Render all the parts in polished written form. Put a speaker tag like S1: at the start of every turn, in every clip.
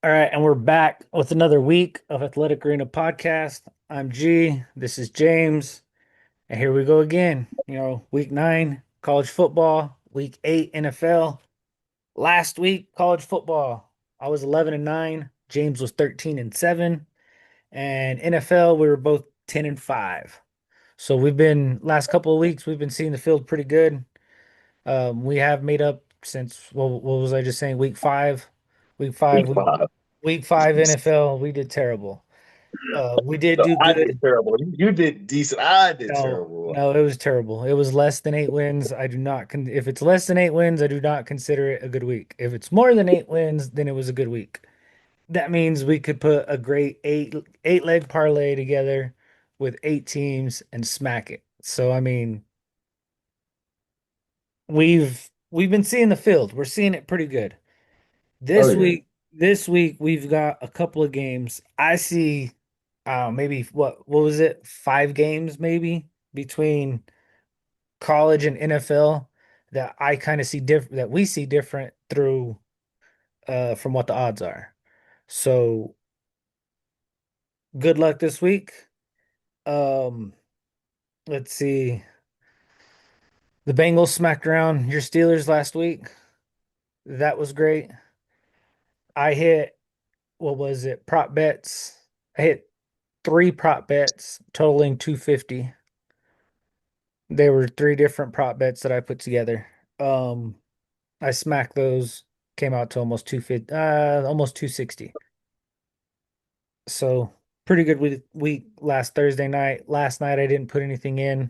S1: All right, and we're back with another week of Athletic Arena Podcast. I'm G. This is James, and here we go again. Week 9 college football, week 8 NFL. Last week college football, I was 11-9. James was 13-7, and NFL we were both 10-5. So we've been last couple of weeks we've been seeing the field pretty good. We have made up since what was I just saying? Week 5, week 5
S2: Week
S1: we
S2: 5.
S1: Week 5 NFL, we did terrible. We did
S2: No,
S1: do
S2: I did
S1: good.
S2: terrible. You did decent. I did
S1: No,
S2: terrible.
S1: no, it was terrible. It was less than 8 wins. I do not con If it's less than 8 wins, I do not consider it a good week. If it's more than 8 wins, then it was a good week. That means we could put a great eight leg parlay together with 8 teams and smack it. So I mean, we've been seeing the field. We're seeing it pretty good.
S2: Oh
S1: This
S2: yeah.
S1: week we've got a couple of games. I see maybe what was it? 5 games maybe between college and NFL that I kind of see different that we see different through from what the odds are. So good luck this week. Um let's see. The Bengals smacked around your Steelers last week. That was great. I hit what was it? Prop bets. I hit 3 prop bets totaling 250. There were 3 different prop bets that I put together. Um, I smacked those, came out to almost 250, almost 260. So pretty good week last Thursday night. Last night I didn't put anything in.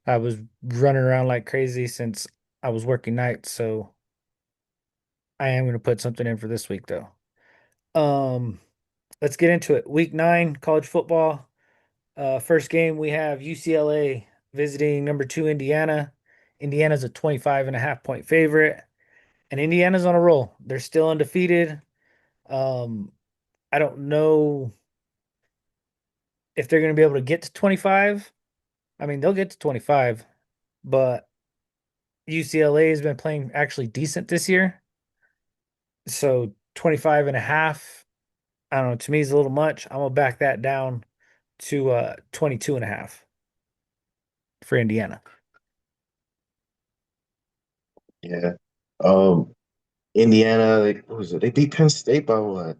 S1: I was running around like crazy since I was working nights, so I am going to put something in for this week though. Um, let's get into it. Week 9, college football. First game we have UCLA visiting number 2 Indiana. Indiana's a 25.5 point favorite, and Indiana's on a roll. They're still undefeated. Um, I don't know if they're going to be able to get to 25. I mean, they'll get to 25, but UCLA has been playing actually decent this year. So 25.5, I don't know, to me is a little much. I'm gonna back that down to 22.5 for Indiana.
S2: Yeah. Um, Indiana, what was it? They beat Penn State by what?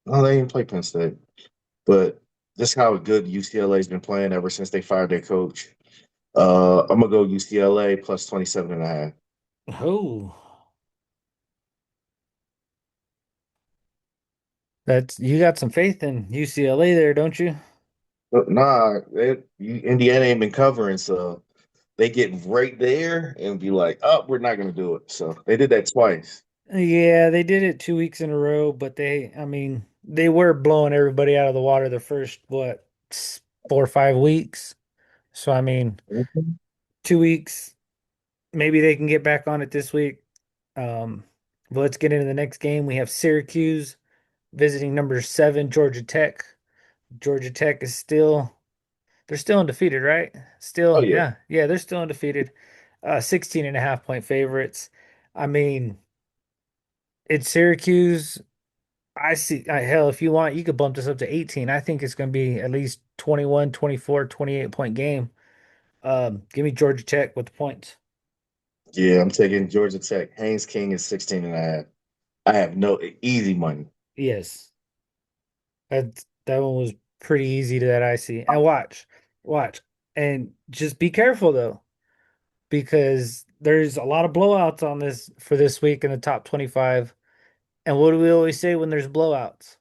S2: No, they didn't play Penn State. But this is how good UCLA's been playing ever since they fired their coach. I'm gonna go UCLA plus 27.5.
S1: Oh, that's you got some faith in UCLA there, don't you?
S2: But nah, Indiana ain't been covering, so they get right there and be like, "Oh, we're not gonna do it." So they did that twice.
S1: Yeah, they did it 2 weeks in a row, but I mean, they were blowing everybody out of the water the first, 4 or 5 weeks. So, I mean,
S2: Mhm.
S1: 2 weeks, maybe they can get back on it this week. Um, but let's get into the next game. We have Syracuse visiting number 7, Georgia Tech. Georgia Tech they're still undefeated, right?
S2: Oh
S1: Still,
S2: yeah.
S1: yeah, they're still undefeated. 16.5 point favorites. I mean, it's Syracuse. I see. Hell, if you want, you could bump this up to 18. I think it's going to be at least 21, 24, 28 point game. Give me Georgia Tech with the points.
S2: Yeah, I'm taking Georgia Tech. Haynes King is 16.5. I have no easy money.
S1: Yes. That one was pretty easy to that I see. And watch. And just be careful though, because there's a lot of blowouts on this for this week in the top 25. And what do we always say when there's blowouts?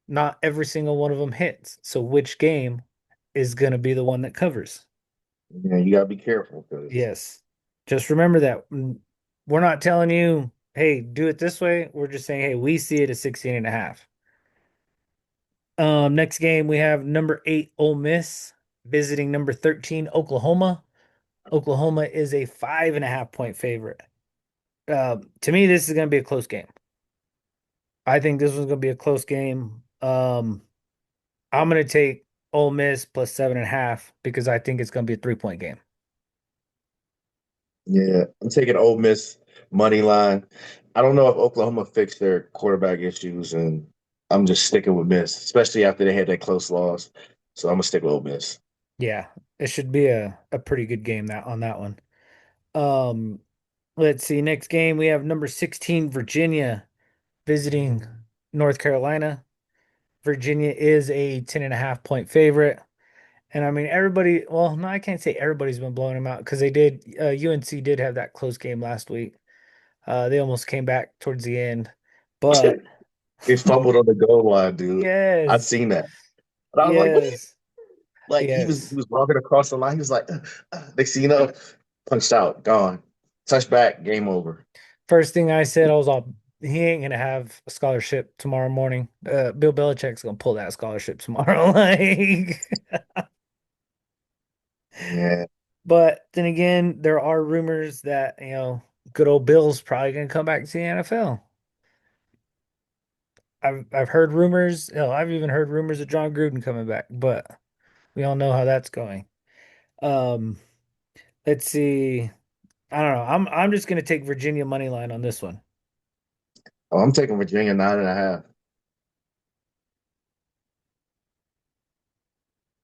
S1: Not every single one of them hits. So which game is going to be the one that covers?
S2: Yeah, you gotta be careful because
S1: Yes. Just remember that. We're not telling you, hey, do it this way. We're just saying, hey, we see it as 16.5. Next game we have number 8 Ole Miss visiting number 13 Oklahoma. Oklahoma is a 5.5 point favorite. To me, this is going to be a close game. I think this one's going to be a close game. I'm going to take Ole Miss plus 7.5 because I think it's going to be a 3 point game.
S2: yeah, I'm taking Ole Miss money line. I don't know if Oklahoma fixed their quarterback issues, and I'm just sticking with Miss, especially after they had that close loss. So I'm gonna stick with Ole Miss.
S1: Yeah, it should be a pretty good game that on that one. Um, let's see. Next game we have number 16 Virginia visiting North Carolina. Virginia is a 10.5 point favorite. And I mean, everybody, well, no, I can't say everybody's been blowing them out because they did, UNC did have that close game last week. They almost came back towards the end. But
S2: He fumbled on the goal line, dude. I've
S1: yes,
S2: seen that. And I was like, what do you
S1: yes,
S2: like? He
S1: yes.
S2: was walking across the line. He was like, they see punched out, gone. Touchback, game over.
S1: First thing I said, I was all, he ain't gonna have a scholarship tomorrow morning. Bill Belichick's gonna pull that scholarship tomorrow. Like,
S2: Yeah.
S1: but then again, there are rumors that, good old Bill's probably gonna come back to the NFL. I've heard rumors, I've even heard rumors of John Gruden coming back, but we all know how that's going. Um, let's see. I don't know. I'm just gonna take Virginia money line on this one.
S2: Oh, I'm taking Virginia 9.5.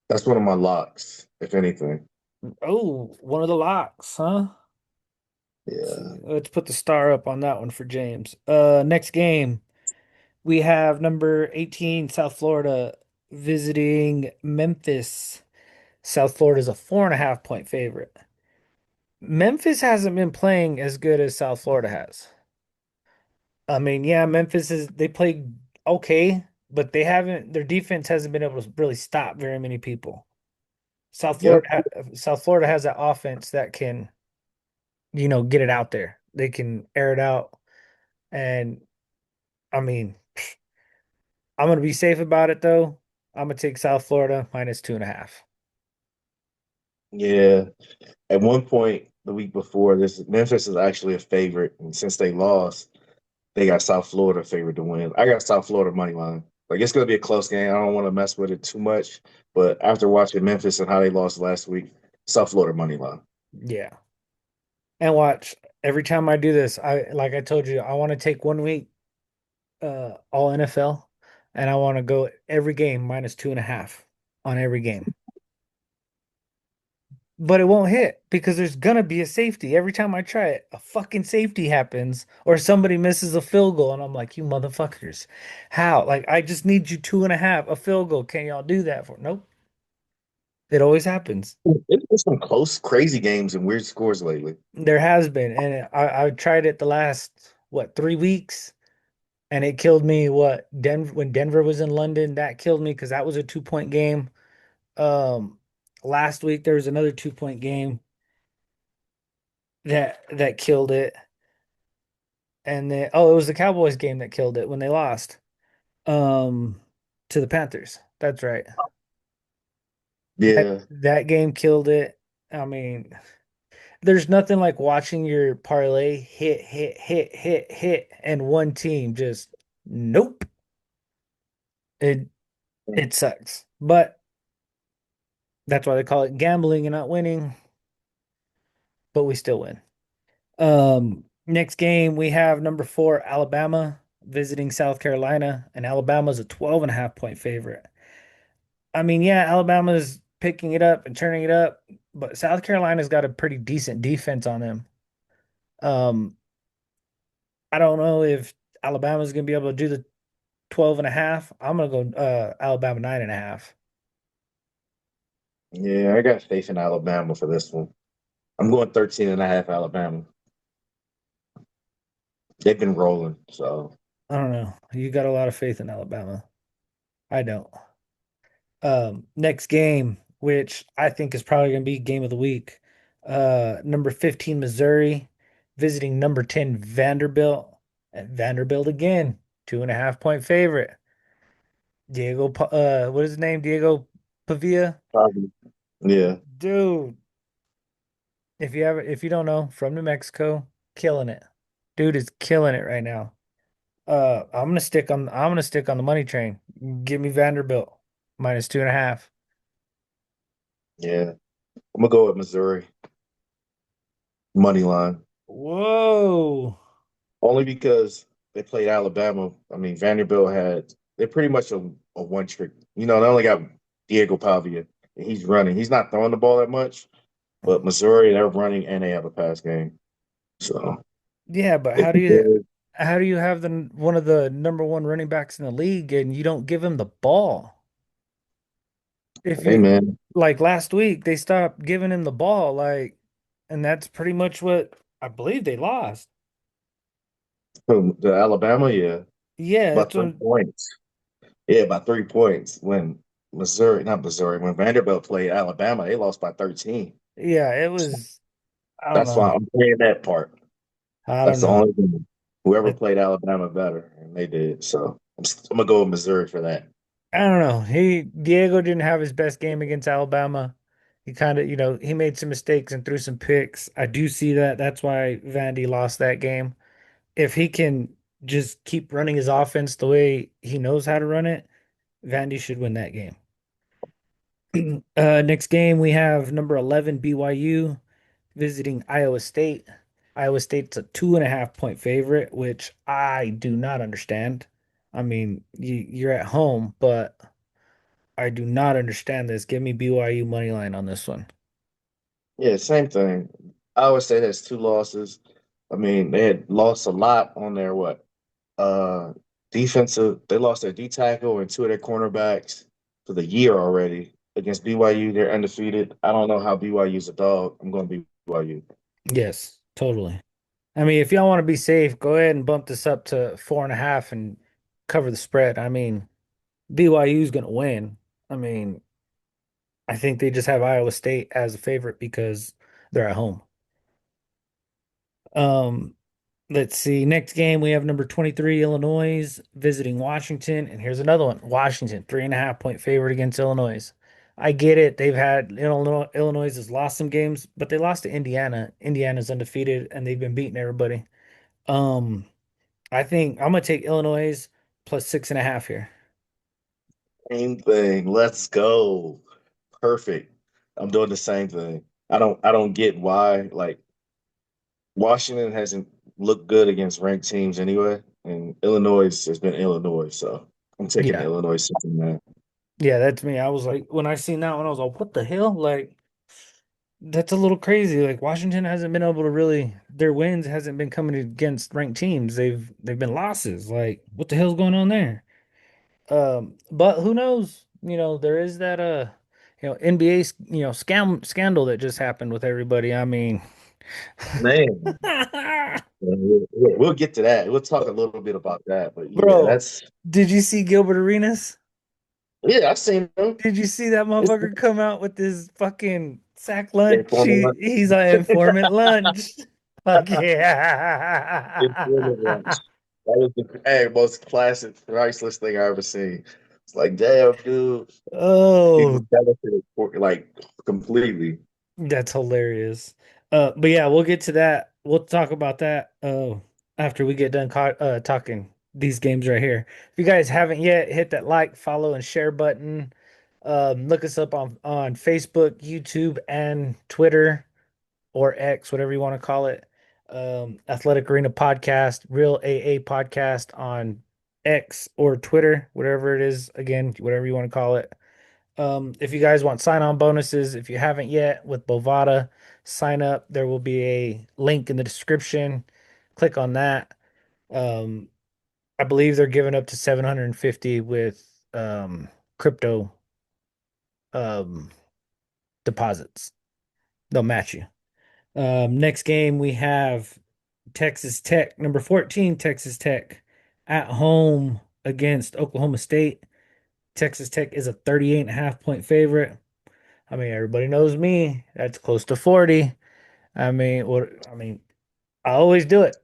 S2: That's one of my locks, if anything.
S1: Oh, one of the locks, huh? Let's
S2: Yeah.
S1: see. Let's put the star up on that one for James. Next game, we have number 18, South Florida visiting Memphis. South Florida is a 4.5 point favorite. Memphis hasn't been playing as good as South Florida has. I mean, yeah, Memphis is they play okay, but they haven't their defense hasn't been able to really stop very many people.
S2: Yep.
S1: South Florida has that offense that can, get it out there. They can air it out. And I mean, I'm gonna be safe about it though. I'm gonna take South Florida minus 2.5.
S2: Yeah. At one point the week before, this Memphis is actually a favorite, and since they lost, they got South Florida favored to win. I got South Florida money line. Like it's gonna be a close game. I don't want to mess with it too much, but after watching Memphis and how they lost last week, South Florida money line.
S1: Yeah. And watch, every time I do this, like I told you, I want to take 1 week all NFL and I want to go every game minus 2.5 on every game. But it won't hit because there's gonna be a safety. Every time I try it, a fucking safety happens or somebody misses a field goal, and I'm like, you motherfuckers. How? Like, I just need you 2.5, a field goal. Can y'all do that for? Nope. It always happens.
S2: It's been some close, crazy games and weird scores lately.
S1: There has been, and I tried it the last what 3 weeks, and it killed me. What Denver when Denver was in London, that killed me because that was a 2 point game. Um, last week there was another 2 point game that killed it. And then it was the Cowboys game that killed it when they lost um to the Panthers. That's right. That
S2: Yeah,
S1: that game killed it. I mean, there's nothing like watching your parlay hit and one team just nope. It it sucks. But that's why they call it gambling and not winning, but we still win. Next game we have number 4 Alabama visiting South Carolina, and Alabama's a 12.5 point favorite. I mean, yeah, Alabama's picking it up and turning it up, but South Carolina's got a pretty decent defense on them. Um, I don't know if Alabama's gonna be able to do the 12.5. I'm gonna go Alabama 9.5.
S2: yeah, I got faith in Alabama for this one. I'm going 13.5 Alabama. They've been rolling, so
S1: I don't know. You got a lot of faith in Alabama. I don't. Next game, which I think is probably gonna be game of the week. Number 15, Missouri, visiting number 10, Vanderbilt. At Vanderbilt again, 2.5 point favorite. What is his name? Diego Pavia.
S2: probably. Yeah,
S1: Dude, if you don't know, from New Mexico, killing it. Dude is killing it right now. I'm gonna stick on the money train. Give me Vanderbilt minus 2.5.
S2: yeah. I'm gonna go with Missouri money line
S1: Whoa.
S2: only because they played Alabama. I mean, Vanderbilt had they're pretty much a one trick. You know, they only got Diego Pavia, and he's running. He's not throwing the ball that much, but Missouri, they're running and they have a pass game. So
S1: Yeah, but
S2: if you did,
S1: how do you have the one of the number one running backs in the league and you don't give him the ball? If
S2: hey
S1: you
S2: man,
S1: like last week, they stopped giving him the ball, like, and that's pretty much what I believe they lost.
S2: the Alabama, yeah,
S1: Yeah,
S2: by
S1: that's
S2: three
S1: when,
S2: points. Yeah, by 3 points. When Missouri, not Missouri, when Vanderbilt played Alabama, they lost by 13.
S1: yeah, it
S2: So
S1: was, I don't
S2: that's why
S1: know.
S2: I'm playing that part.
S1: I don't
S2: That's the
S1: know.
S2: only thing. Whoever
S1: It,
S2: played Alabama better, and they did. So I'm gonna go with Missouri for that.
S1: I don't know. Diego didn't have his best game against Alabama. He kind of, he made some mistakes and threw some picks. I do see that. That's why Vandy lost that game. If he can just keep running his offense the way he knows how to run it, Vandy should win that game. Next game we have number 11 BYU visiting Iowa State. Iowa State's a 2.5 point favorite, which I do not understand. I mean, you're at home, but I do not understand this. Give me BYU money line on this one.
S2: Yeah, same thing. I would say that's two losses. I mean, they had lost a lot on their what? Uh defensive. They lost their D tackle and two of their cornerbacks for the year already. Against BYU, they're undefeated. I don't know how BYU's a dog. I'm going to be BYU.
S1: Yes, totally. I mean, if y'all want to be safe, go ahead and bump this up to 4.5 and cover the spread. I mean, BYU's gonna win. I mean, I think they just have Iowa State as a favorite because they're at home. Um, let's see. Next game we have number 23 Illinois visiting Washington, and here's another one. Washington, 3.5 point favorite against Illinois. I get it. They've had Illinois has lost some games, but they lost to Indiana. Indiana's undefeated and they've been beating everybody. Um, I think I'm gonna take Illinois plus 6.5 here.
S2: Same thing. Let's go. Perfect. I'm doing the same thing. I don't get why like Washington hasn't looked good against ranked teams anyway, and Illinois has been Illinois, so I'm taking
S1: Yeah.
S2: Illinois 6 and 9.
S1: Yeah, that's me. I was like, when I seen that one, I was like, what the hell? Like, that's a little crazy. Like Washington hasn't been able to really their wins hasn't been coming against ranked teams. They've been losses. Like, what the hell's going on there? But who knows? There is that NBA scandal that just happened with everybody. I mean,
S2: Man, we'll get to that. We'll talk a little bit about that, but yeah,
S1: bro,
S2: that's
S1: did you see Gilbert Arenas?
S2: yeah. I've seen them.
S1: Did you see that
S2: It's
S1: motherfucker come out with this fucking sack lunch?
S2: informal.
S1: He's on informant lunch. Fuck
S2: Informant lunch.
S1: yeah.
S2: That was the most classic, priceless thing I ever seen. It's like, damn, dude, he
S1: Oh,
S2: was benefited like completely.
S1: that's hilarious. But yeah, we'll get to that. We'll talk about that after we get done talking these games right here. If you guys haven't yet, hit that like, follow, and share button. Look us up on Facebook, YouTube, and Twitter or X, whatever you want to call it. Athletic Arena Podcast, Real AA Podcast on X or Twitter, whatever it is. Again, whatever you want to call it. If you guys want sign-on bonuses, if you haven't yet with Bovada, sign up. There will be a link in the description. Click on that. Um, I believe they're giving up to 750 with crypto um, deposits. They'll match you. Next game we have Texas Tech, number 14, Texas Tech at home against Oklahoma State. Texas Tech is a 38.5 point favorite. I mean, everybody knows me. That's close to 40. I mean, I always do it.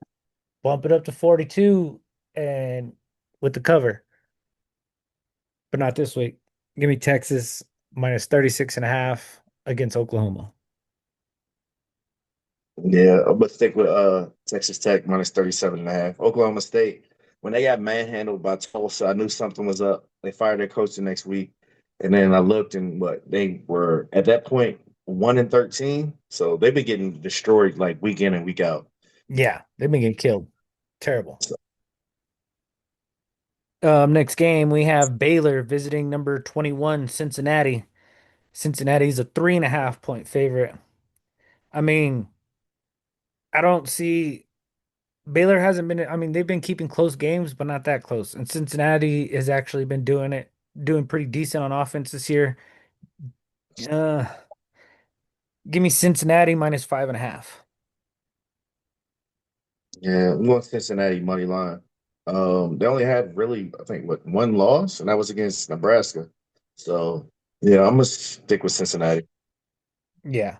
S1: Bump it up to 42 and with the cover, but not this week. Give me Texas minus 36.5 against Oklahoma.
S2: Yeah, I'm gonna stick with Texas Tech minus 37.5. Oklahoma State, when they got manhandled by Tulsa, I knew something was up. They fired their coach the next week. And then I looked and what they were at that point 1-13. So they've been getting destroyed like week in and week out.
S1: Yeah, they've been getting killed. Terrible.
S2: So
S1: Next game we have Baylor visiting number 21 Cincinnati. Cincinnati's a 3.5 point favorite. I mean, I don't see Baylor hasn't been, I mean, they've been keeping close games, but not that close. And Cincinnati has actually been doing pretty decent on offense this year. Uh, Give me Cincinnati minus 5.5.
S2: Yeah, I'm going Cincinnati money line. They only had really, I think, what one loss, and that was against Nebraska. So yeah, I'm gonna stick with Cincinnati.
S1: Yeah.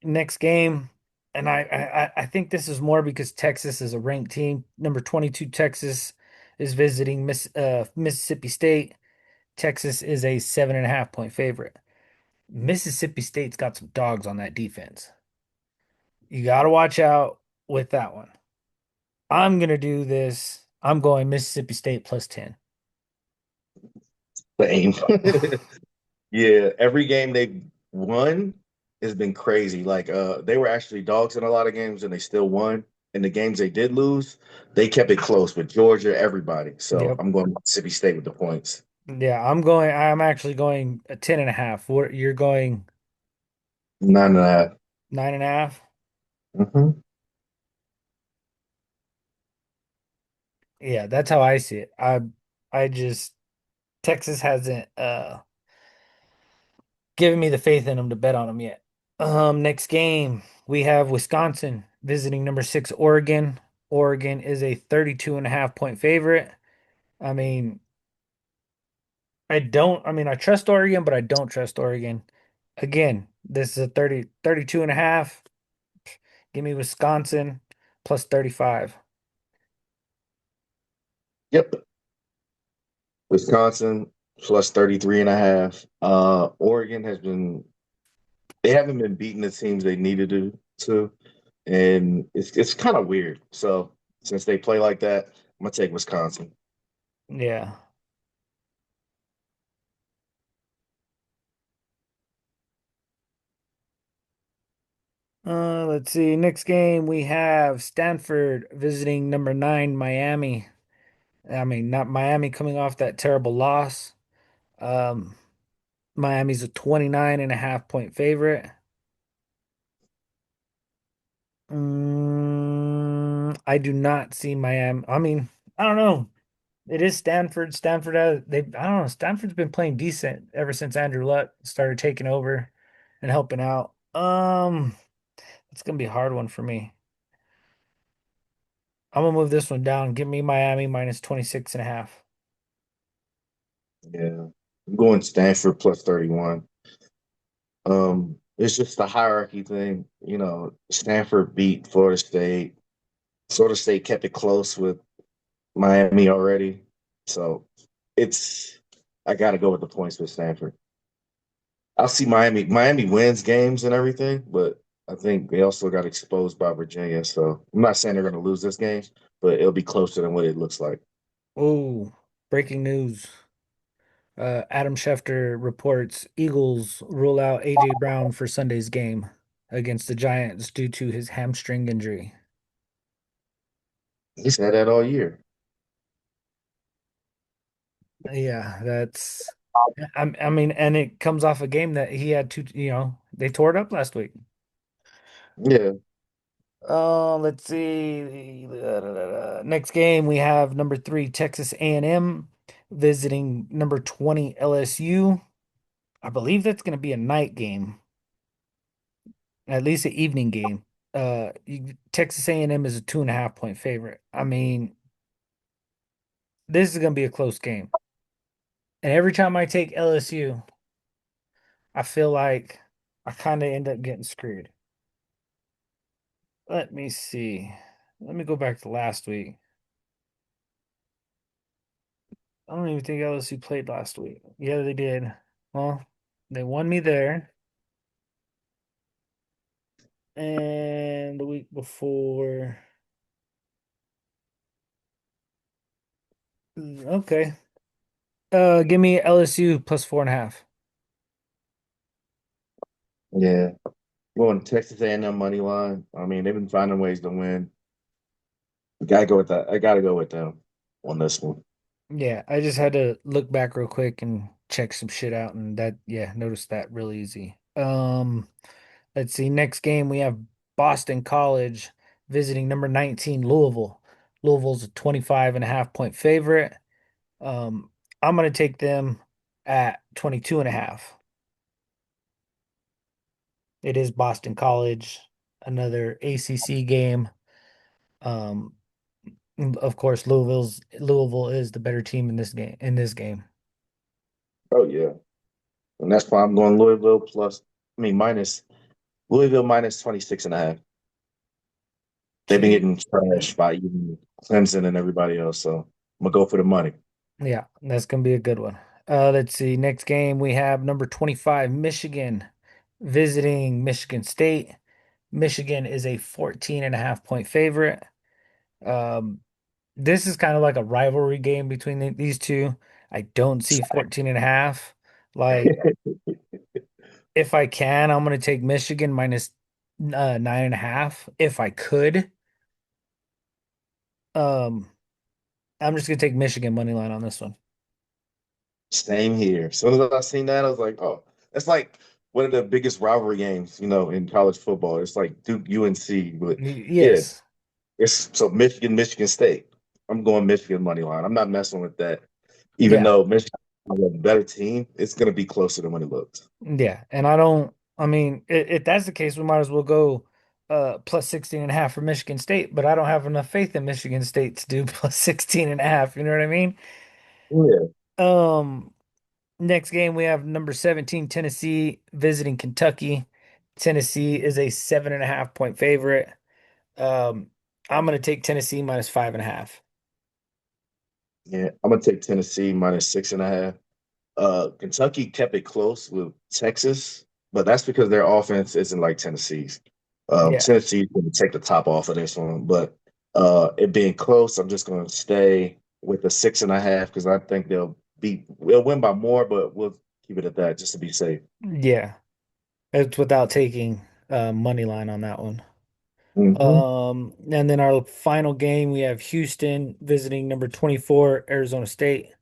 S1: Next game, and I think this is more because Texas is a ranked team. Number 22 Texas is visiting Mississippi State. Texas is a 7.5 point favorite. Mississippi State's got some dogs on that defense. You got to watch out with that one. I'm gonna do this. I'm going Mississippi State plus 10.
S2: Same. Yeah, every game they won has been crazy. Like they were actually dogs in a lot of games and they still won. And the games they did lose, they kept it close with Georgia, everybody. So
S1: Yep.
S2: I'm going Mississippi State with the points.
S1: Yeah, I'm actually going a 10.5. What you're going
S2: 9.5.
S1: 9.5?
S2: Mm-hmm.
S1: Yeah, that's how I see it. I just Texas hasn't given me the faith in them to bet on them yet. Next game we have Wisconsin visiting number 6 Oregon. Oregon is a 32.5 point favorite. I mean, I mean, I trust Oregon, but I don't trust Oregon. Again, this is a 32.5. Give me Wisconsin plus 35.
S2: Yep. Wisconsin plus 33.5. Oregon has been they haven't been beating the teams they needed to, and it's kind of weird. So since they play like that, I'm gonna take Wisconsin.
S1: Yeah. Let's see. Next game we have Stanford visiting number 9 Miami. I mean, not Miami coming off that terrible loss. Um, Miami's a 29.5 point favorite. I do not see Miami. I mean, I don't know. It is Stanford. I don't know. Stanford's been playing decent ever since Andrew Luck started taking over and helping out. It's gonna be a hard one for me. I'm gonna move this one down. Give me Miami minus 26.5.
S2: Yeah, I'm going Stanford plus 31. It's just the hierarchy thing. You know, Stanford beat Florida State. Florida State kept it close with Miami already. So it's I gotta go with the points with Stanford. I'll see Miami. Miami wins games and everything, but I think they also got exposed by Virginia. So I'm not saying they're gonna lose this game, but it'll be closer than what it looks like.
S1: Oh, breaking news. Adam Schefter reports Eagles rule out AJ Brown for Sunday's game against the Giants due to his hamstring injury.
S2: He's had that all year.
S1: Yeah, I mean, and it comes off a game that he had they tore it up last week.
S2: Yeah,
S1: Let's see. Next game we have number 3 Texas A&M visiting number 20 LSU. I believe that's going to be a night game, at least an evening game. Texas A&M is a 2.5 point favorite. I mean, this is going to be a close game. And every time I take LSU, I feel like I kind of end up getting screwed. Let me see. Let me go back to last week. I don't even think LSU played last week. Yeah, they did. Well, they won me there. And the week before. Okay. Give me LSU plus 4.5.
S2: yeah. Going Texas A&M money line. I mean, they've been finding ways to win. Gotta go with that. I gotta go with them on this one.
S1: Yeah, I just had to look back real quick and check some shit out, and that, yeah, noticed that real easy. Let's see. Next game we have Boston College visiting number 19 Louisville. Louisville's a 25.5 point favorite. Um, I'm gonna take them at 22.5. It is Boston College, another ACC game. Um, of course, Louisville is the better team in this game. In this game,
S2: Oh yeah, and that's why I'm going Louisville minus Louisville minus 26.5. They've been
S1: Gee,
S2: getting trashed by even Clemson and everybody else, so I'm gonna go for the money.
S1: yeah, that's gonna be a good one. Let's see. Next game we have number 25 Michigan visiting Michigan State. Michigan is a 14.5 point favorite. Um, this is kind of like a rivalry game between these two. I don't see 14.5. Like, if I can, I'm going to take Michigan minus 9.5 if I could. Um, I'm just going to take Michigan money line on this one.
S2: Same here. As soon as I seen that, I was like, oh, that's like one of the biggest rivalry games, in college football. It's like Duke UNC, but yeah,
S1: Yes.
S2: it's so Michigan State. I'm going Michigan money line. I'm not messing with that. Even
S1: Yeah.
S2: though Michigan is a better team, it's gonna be closer than what it looks.
S1: Yeah. And I mean, if that's the case, we might as well go plus 16.5 for Michigan State, but I don't have enough faith in Michigan State to do plus 16.5. You know what I mean?
S2: Yeah,
S1: Um, Next game, we have number 17, Tennessee visiting Kentucky. Tennessee is a 7.5 point favorite. Um, I'm going to take Tennessee minus 5.5.
S2: yeah. I'm gonna take Tennessee minus 6.5. Kentucky kept it close with Texas, but that's because their offense isn't like Tennessee's.
S1: Yeah.
S2: Tennessee's going to take the top off of this one, but it being close, I'm just going to stay with the 6.5 because I think we'll win by more, but we'll keep it at that just to be safe.
S1: Yeah. It's without taking money line on that one.
S2: Hmm.
S1: And then our final game, we have Houston visiting number 24, Arizona State.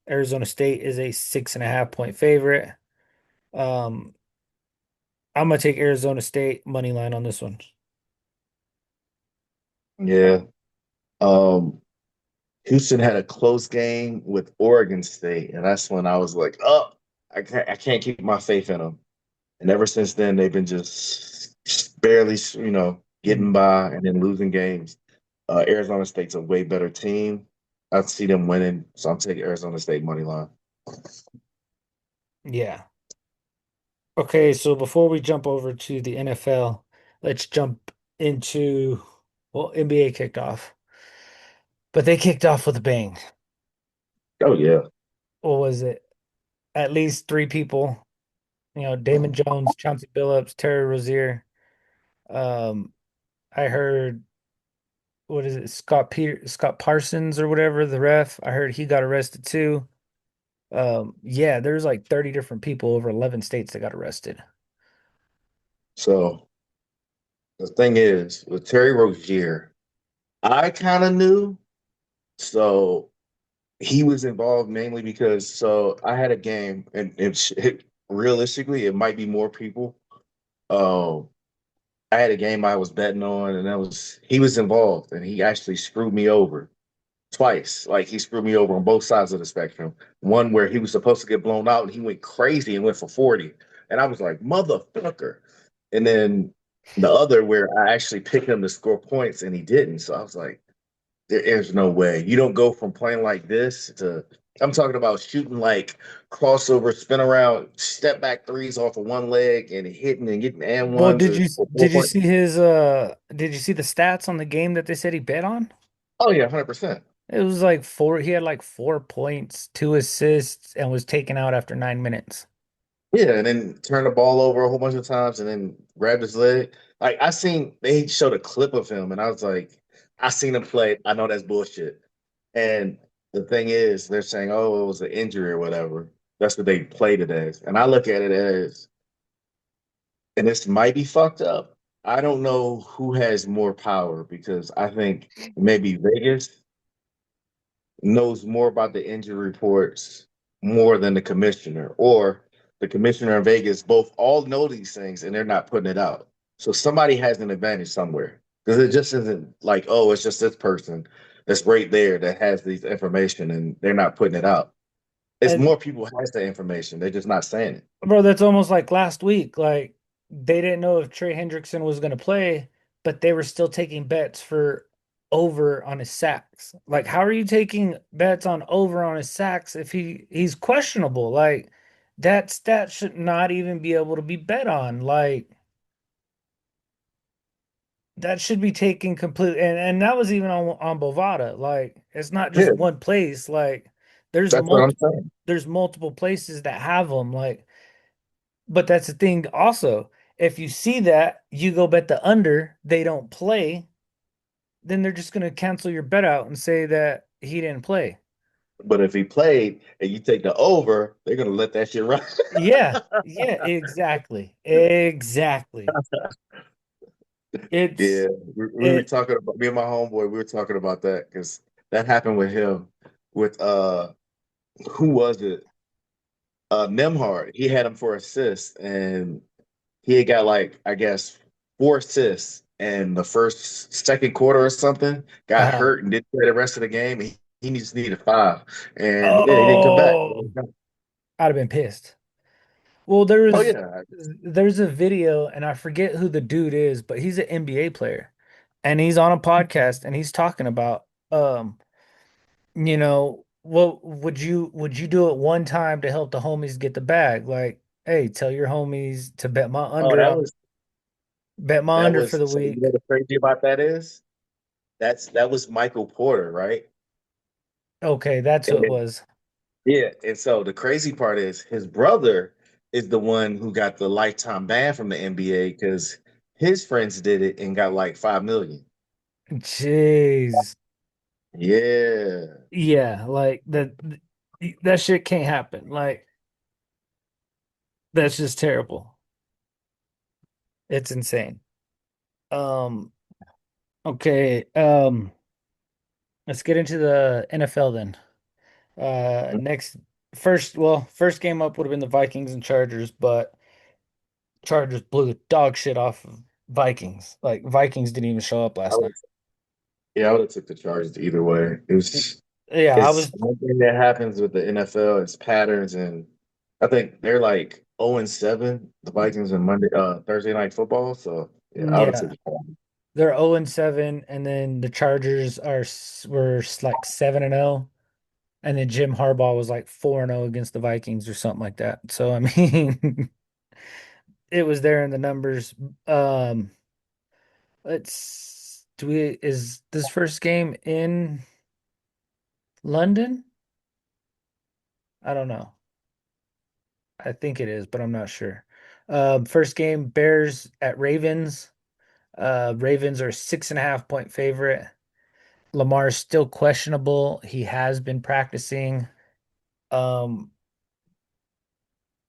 S1: Arizona State is a 6.5 point favorite. Um, I'm gonna take Arizona State money line on this one.
S2: Yeah. Um, Houston had a close game with Oregon State, and that's when I was like, "Oh, I can't keep my faith in them." And ever since then, they've been just barely, getting
S1: Mm,
S2: by and then losing games. Arizona State's a way better team. I see them winning, so I'm taking Arizona State money line.
S1: yeah. Okay, so before we jump over to the NFL, let's jump into, well, NBA kicked off, but they kicked off with a bang.
S2: Oh yeah.
S1: What was it? At least three people, Damon Jones, Chauncey Billups, Terry Rozier. Um, I heard, what is it, Scott Parsons or whatever, the ref. I heard he got arrested too. Yeah, there's like 30 different people over 11 states that got arrested.
S2: So the thing is, with Terry Rozier, I kind of knew. So he was involved mainly because I had a game, and realistically, it might be more people. Um, I had a game I was betting on, and he was involved, and he actually screwed me over twice. Like he screwed me over on both sides of the spectrum. One where he was supposed to get blown out, and he went crazy and went for 40, and I was like, motherfucker. And then the other where I actually picked him to score points, and he didn't. So I was like, there is no way. You don't go from playing like this to I'm talking about shooting like crossover, spin around, step back threes off of one leg and hitting and getting and
S1: Well,
S2: one to score four
S1: did you
S2: points.
S1: see did you see the stats on the game that they said he bet on?
S2: Oh yeah, 100%.
S1: It was like he had like 4 points, 2 assists, and was taken out after 9 minutes.
S2: Yeah, and then turn the ball over a whole bunch of times and then grab his leg. Like they showed a clip of him and I was like, I seen him play. I know that's bullshit. And the thing is, they're saying, oh, it was an injury or whatever. That's what they played it as. And I look at it as and this might be fucked up. I don't know who has more power because I think maybe Vegas, knows more about the injury reports more than the commissioner, or the commissioner in Vegas both all know these things and they're not putting it out. So somebody has an advantage somewhere because it just isn't like, oh, it's just this person that's right there that has these information and they're not putting it out. It's
S1: And
S2: more people has the information. They're just not saying it.
S1: bro, that's almost like last week. Like they didn't know if Trey Hendrickson was going to play, but they were still taking bets for over on his sacks. Like, how are you taking bets on over on his sacks if he's questionable? Like that stat should not even be able to be bet on. Like that should be taken completely. And that was even on Bovada. Like it's not just
S2: Yeah,
S1: one place. Like there's
S2: that's what I'm
S1: multiple
S2: saying.
S1: there's multiple places that have them. Like but that's the thing also. If you see that, you go bet the under, they don't play, then they're just going to cancel your bet out and say that he didn't play.
S2: But if he played and you take the over, they're gonna let that shit run.
S1: Yeah. Yeah, exactly. Exactly.
S2: Yeah,
S1: It's
S2: we were
S1: it
S2: talking about me and my homeboy. We were talking about that because that happened with him. With who was it? Nemhard. He had him for assists, and he had got like I guess 4 assists in the second quarter or something. Got
S1: uh
S2: hurt and didn't play the rest of the game. He just needed five, and yeah, he didn't come back.
S1: oh, I'd have been pissed. Well,
S2: Oh yeah,
S1: there's a video and I forget who the dude is, but he's an NBA player and he's on a podcast and he's talking about what would you do it one time to help the homies get the bag? Like, hey, tell your homies to
S2: oh
S1: bet my
S2: that
S1: under for
S2: was
S1: the
S2: so. You know
S1: week.
S2: what's crazy about that is that was Michael Porter, right?
S1: Okay, that's what it was.
S2: Yeah, and so the crazy part is his brother is the one who got the lifetime ban from the NBA because his friends did it and got like 5 million.
S1: Jeez.
S2: Yeah,
S1: Yeah, like that shit can't happen. Like that's just terrible. It's insane. Um, okay, let's get into the NFL then. Next first game up would have been the Vikings and Chargers, but Chargers blew the dog shit off of Vikings. Like Vikings didn't even show up
S2: I
S1: last
S2: would,
S1: night.
S2: yeah, I would have took the Chargers either way.
S1: Yeah, I
S2: It's
S1: was
S2: one thing that happens with the NFL. It's patterns, and I think they're like 0-7. The Vikings on Thursday night football. So yeah, I would have took
S1: yeah,
S2: the Chargers.
S1: they're 0-7 and then the Chargers were like 7-0 and then Jim Harbaugh was like 4-0 against the Vikings or something like that. So I mean, it was there in the numbers. Um let's do we is this first game in London? I don't know. I think it is, but I'm not sure. First game, Bears at Ravens. Ravens are 6.5 point favorite. Lamar's still questionable. He has been practicing. Um,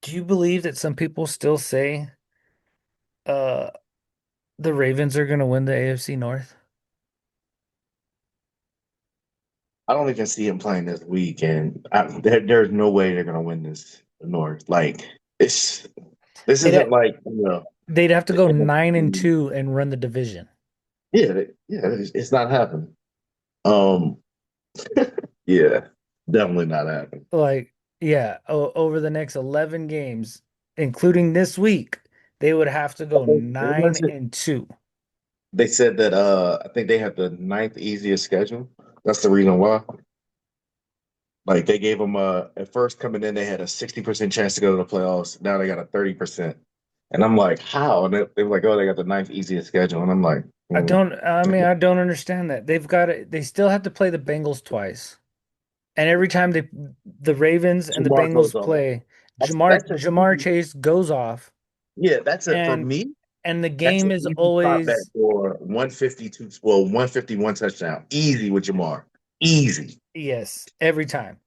S1: do you believe that some people still say uh the Ravens are gonna win the AFC North?
S2: I don't even see him playing this week, and there's no way they're gonna win this North. Like it's this
S1: They'd
S2: isn't
S1: ha-
S2: like
S1: they'd have to
S2: the
S1: go nine and
S2: NFC.
S1: two and run the division.
S2: Yeah, it's not happening. Um, yeah, definitely not happening.
S1: Like, yeah, over the next 11 games, including this week, they would have to
S2: I
S1: go
S2: think
S1: nine and two.
S2: they said that I think they have the ninth easiest schedule. That's the reason why. Like they gave them at first coming in, they had a 60% chance to go to the playoffs. Now they got a 30%. And I'm like, how? And they were like, oh, they got the ninth easiest schedule. And I'm like,
S1: I don't understand that. They still have to play the Bengals twice. And every time the Ravens and the
S2: Jamar goes
S1: Bengals
S2: off.
S1: play,
S2: That's an
S1: Jamar
S2: easy.
S1: Chase goes off
S2: Yeah, that's it for
S1: and
S2: me.
S1: the
S2: That's
S1: game
S2: an
S1: is
S2: easy prop bet
S1: always
S2: for 152. Well, 151 touchdown. Easy with Jamar. Easy.
S1: yes, every time.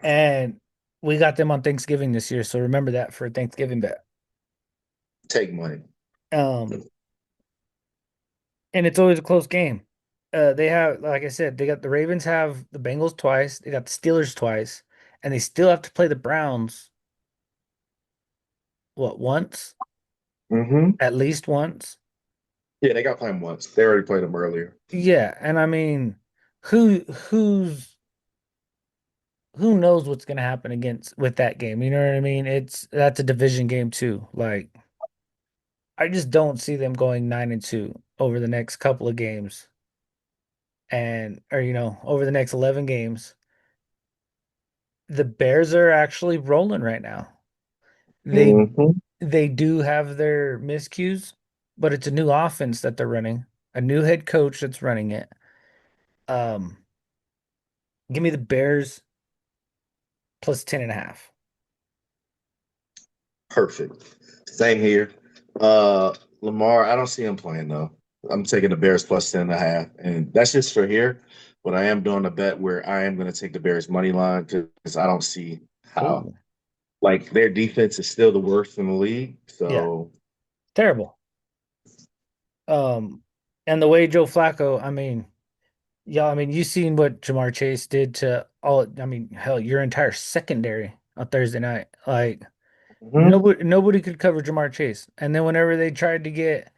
S1: And we got them on Thanksgiving this year, so remember that for a Thanksgiving bet.
S2: Take money.
S1: Um, and it's always a close game. They have, like I said, they got the Ravens have the Bengals twice, they got the Steelers twice, and they still have to play the Browns, what, once?
S2: Hmm.
S1: At least once.
S2: Yeah, they got played once. They already played them earlier.
S1: Yeah, and I mean, who's who knows what's gonna happen against with that game? You know what I mean? That's a division game too. Like I just don't see them going 9-2 over the next couple of games and or over the next 11 games. The Bears are actually rolling right now. They
S2: Hmm.
S1: they do have their miscues, but it's a new offense that they're running, a new head coach that's running it. Um, Give me the Bears plus 10.5.
S2: Perfect. Same here. Lamar, I don't see him playing though. I'm taking the Bears plus 10.5. And that's just for here. But I am doing a bet where I am going to take the Bears money line because I don't see how
S1: Oh,
S2: like their defense is still the worst in the league.
S1: yeah,
S2: So
S1: terrible. Um, and the way Joe Flacco, I mean, yeah, I mean, you seen what Jamar Chase did to all, I mean, hell, your entire secondary on Thursday night. Like
S2: mhm.
S1: nobody could cover Jamar Chase. And then whenever they tried to get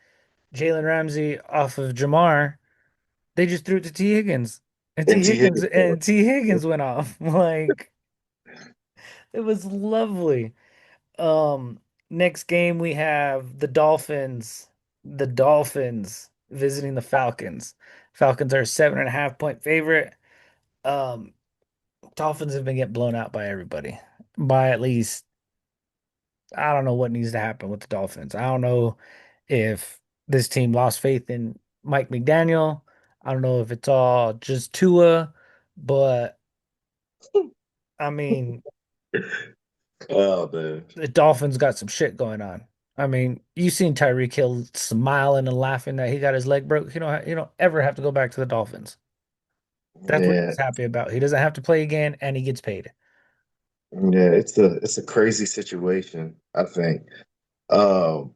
S1: Jalen Ramsey off of Jamar, they just threw it to T. Higgins. And
S2: And T. Higgins.
S1: T. Higgins went off. Like it was lovely. Next game we have the Dolphins. The Dolphins visiting the Falcons. Falcons are a 7.5 point favorite. Um, Dolphins have been getting blown out by everybody. By at least, I don't know what needs to happen with the Dolphins. I don't know if this team lost faith in Mike McDaniel. I don't know if it's all just Tua, but I mean,
S2: Oh man.
S1: the Dolphins got some shit going on. I mean, you seen Tyreek Hill smiling and laughing that he got his leg broke. You don't ever have to go back to the Dolphins. That's what
S2: Yeah.
S1: he's happy about. He doesn't have to play again, and he gets paid.
S2: Yeah, it's a crazy situation, I think. Um,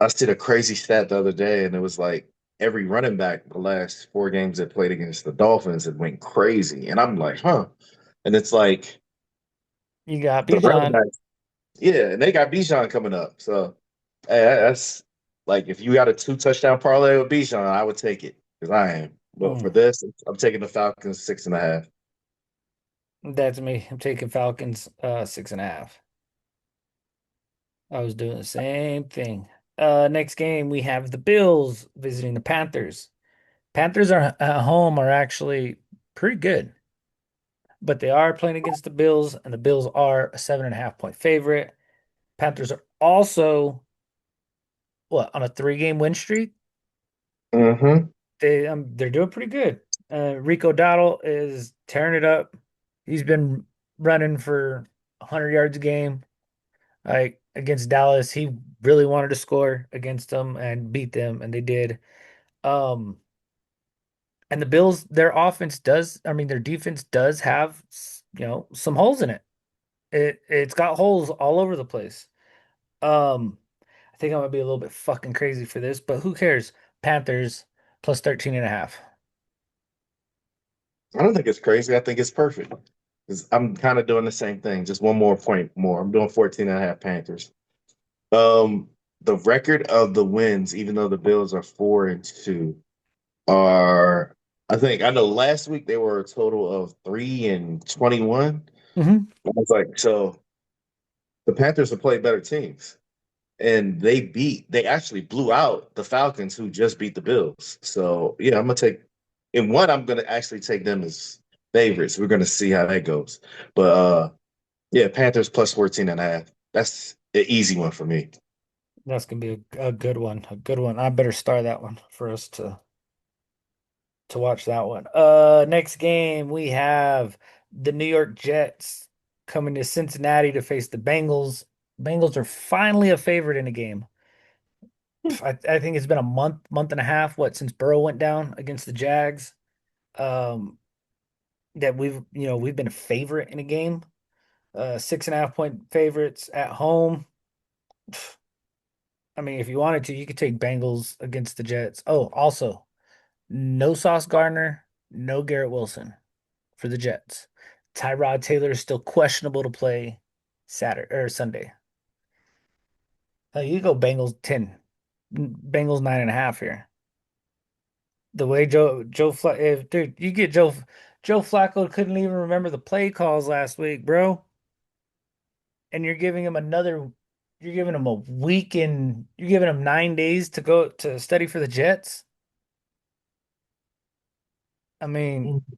S2: I did a crazy stat the other day, and it was like every running back the last 4 games that played against the Dolphins had went crazy. And I'm like, huh. And it's like
S1: You got
S2: the running
S1: Bijan.
S2: backs, yeah, and they got Bijan coming up. So hey, that's like if you got a 2 touchdown parlay with Bijan, I would take it because I am. But
S1: Mm,
S2: for this, I'm taking the Falcons 6.5.
S1: that's me. I'm taking Falcons 6.5. I was doing the same thing. Next game we have the Bills visiting the Panthers. Panthers are at home are actually pretty good, but they are playing against the Bills, and the Bills are a 7.5 point favorite. Panthers are also what on a 3 game win streak.
S2: Mm-hmm.
S1: They're doing pretty good. Rico Dowdle is tearing it up. He's been running for 100 yards a game. Like against Dallas, he really wanted to score against them and beat them, and they did. Um, and the Bills, their offense does, I mean, their defense does have, some holes in it. It's got holes all over the place. Um, I think I'm gonna be a little bit fucking crazy for this, but who cares? Panthers plus 13.5.
S2: I don't think it's crazy. I think it's perfect. 'Cause I'm kind of doing the same thing, just one more point more. I'm doing 14.5 Panthers. Um, the record of the wins, even though the Bills are 4-2, are I know last week they were a total of 3-21.
S1: Hmm.
S2: I was like, so the Panthers have played better teams. And they actually blew out the Falcons who just beat the Bills. So yeah, I'm gonna take in one, I'm gonna actually take them as favorites. We're gonna see how that goes. But yeah, Panthers plus 14.5. That's an easy one for me.
S1: That's gonna be a good one. A good one. I better start that one for us to watch that one. Next game we have the New York Jets coming to Cincinnati to face the Bengals. Bengals are finally a favorite in a game. I think it's been a month and a half, what, since Burrow went down against the Jags. Um, that we've been a favorite in a game. 6.5 point favorites at home. I mean, if you wanted to, you could take Bengals against the Jets. Oh, also, No Sauce Gardner, no Garrett Wilson for the Jets. Tyrod Taylor is still questionable to play Saturday or Sunday. You go Bengals 10, Bengals 9.5 here. The way if dude, you get Joe Flacco couldn't even remember the play calls last week, bro. And you're giving him a week and you're giving him 9 days to go to study for the Jets. I mean,
S2: Mm.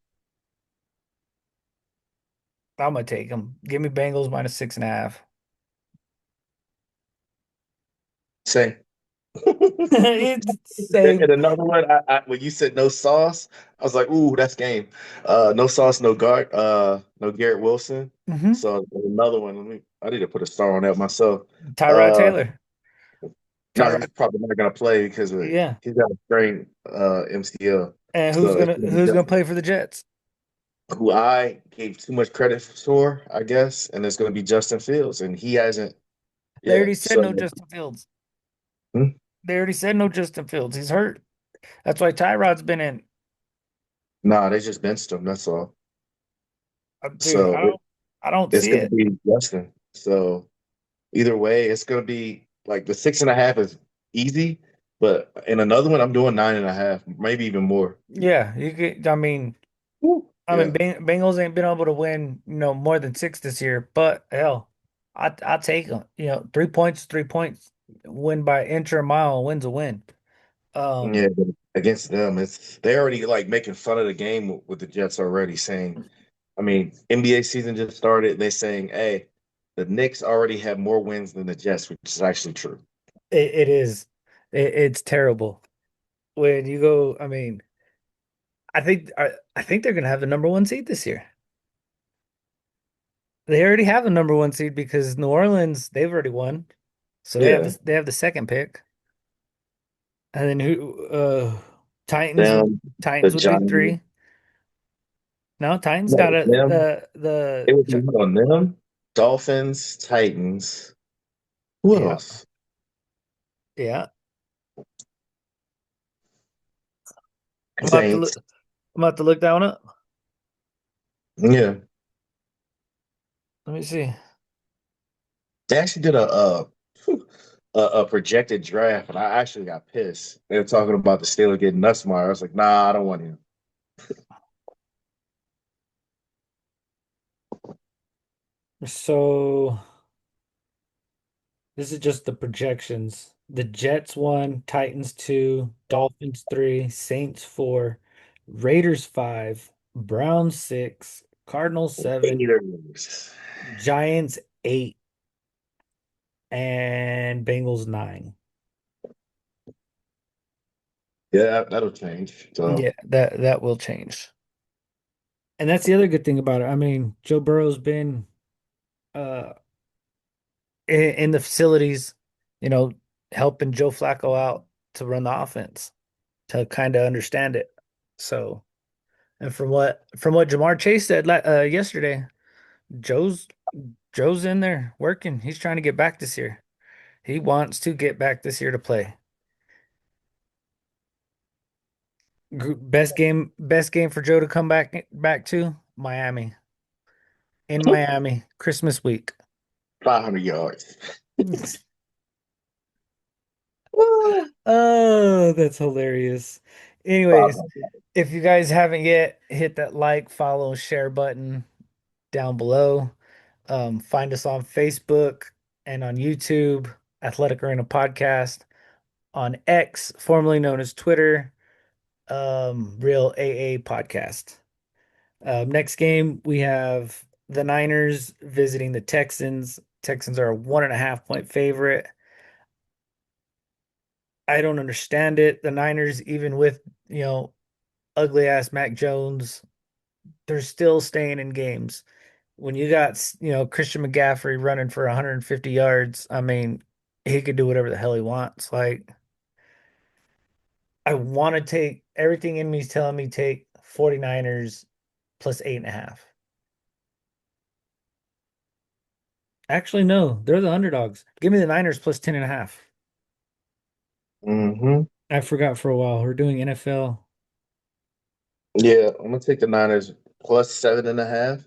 S1: I'm gonna take him. Give me Bengals -6.5.
S2: Same.
S1: It's
S2: And
S1: same.
S2: another one, when you said no sauce, I was like, ooh, that's game. No sauce, no Garrett Wilson.
S1: Hmm.
S2: So another one, I need to put a star on that myself.
S1: Tyrod
S2: Uh,
S1: Taylor.
S2: no, he's
S1: Tyrod,
S2: probably not gonna play because
S1: yeah.
S2: he's got a sprained MCL.
S1: And
S2: So it's gonna be
S1: who's gonna
S2: Justin,
S1: play for the Jets?
S2: who I gave too much credit for, I guess, and it's gonna be Justin Fields, and he hasn't
S1: They
S2: yet.
S1: already said
S2: So,
S1: no Justin Fields.
S2: hmm?
S1: They already said no Justin Fields. He's hurt. That's why Tyrod's been in.
S2: Nah, they just benched him. That's all.
S1: Dude,
S2: So
S1: I don't
S2: it's
S1: see
S2: gonna
S1: it.
S2: be Justin. So either way, it's gonna be like the 6.5 is easy, but in another one, I'm doing 9.5, maybe even more.
S1: Yeah, you get.
S2: Woo.
S1: I mean,
S2: Yeah,
S1: Bengals ain't been able to win, more than six this year. But hell, I take them. 3 points, 3 points. Win by inch or a mile. Wins a win.
S2: yeah.
S1: Um,
S2: But against them, it's they already like making fun of the game with the Jets already, saying, I mean, NBA season just started. They're saying, hey, the Knicks already have more wins than the Jets, which is actually true.
S1: it is. It's terrible when you go. I mean, I think they're gonna have the number one seed this year. They already have the number one seed because New Orleans, they've already won. So
S2: Yeah,
S1: they have the second pick. And then Titans would
S2: them, the
S1: Titans would be
S2: Giants.
S1: three. No, Titans
S2: No,
S1: got
S2: them. It was on them, Dolphins, Titans. Who
S1: yeah,
S2: else?
S1: yeah.
S2: Saints.
S1: I'm about to look that one up.
S2: Yeah,
S1: Let me see.
S2: they actually did a projected draft, and I actually got pissed. They were talking about the Steelers getting Nussmeier. I was like, nah, I don't want him.
S1: So this is just the projections. The Jets one, Titans two, Dolphins three, Saints four, Raiders five, Browns six, Cardinals seven,
S2: Haters.
S1: Giants eight, and Bengals nine.
S2: Yeah, that'll change. So
S1: Yeah, that will change. And that's the other good thing about it. I mean, Joe Burrow's been uh in the facilities, you know, helping Joe Flacco out to run the offense, to kind of understand it. So, and from what Jamar Chase said yesterday, Joe's Joe's in there working. He's trying to get back this year. He wants to get back this year to play. Best game for Joe to come back to Miami. In Miami, Christmas week.
S2: 500 yards. Woo.
S1: Oh, that's hilarious. Anyways,
S2: 500.
S1: if you guys haven't yet, hit that like, follow, share button down below. Find us on Facebook and on YouTube, Athletic Arena Podcast, on X, formerly known as Twitter, Real AA Podcast. Next game, we have the Niners visiting the Texans. Texans are a 1.5 point favorite. I don't understand it. The Niners, even with, you know, ugly ass Mac Jones, they're still staying in games. When you got, Christian McCaffrey running for 150 yards, I mean, he could do whatever the hell he wants. Like, I want to take everything in me is telling me take 49ers plus 8.5. Actually, no, they're the underdogs. Give me the Niners plus 10.5.
S2: Mm-hmm.
S1: I forgot for a while. We're doing NFL.
S2: Yeah, I'm gonna take the Niners plus 7.5.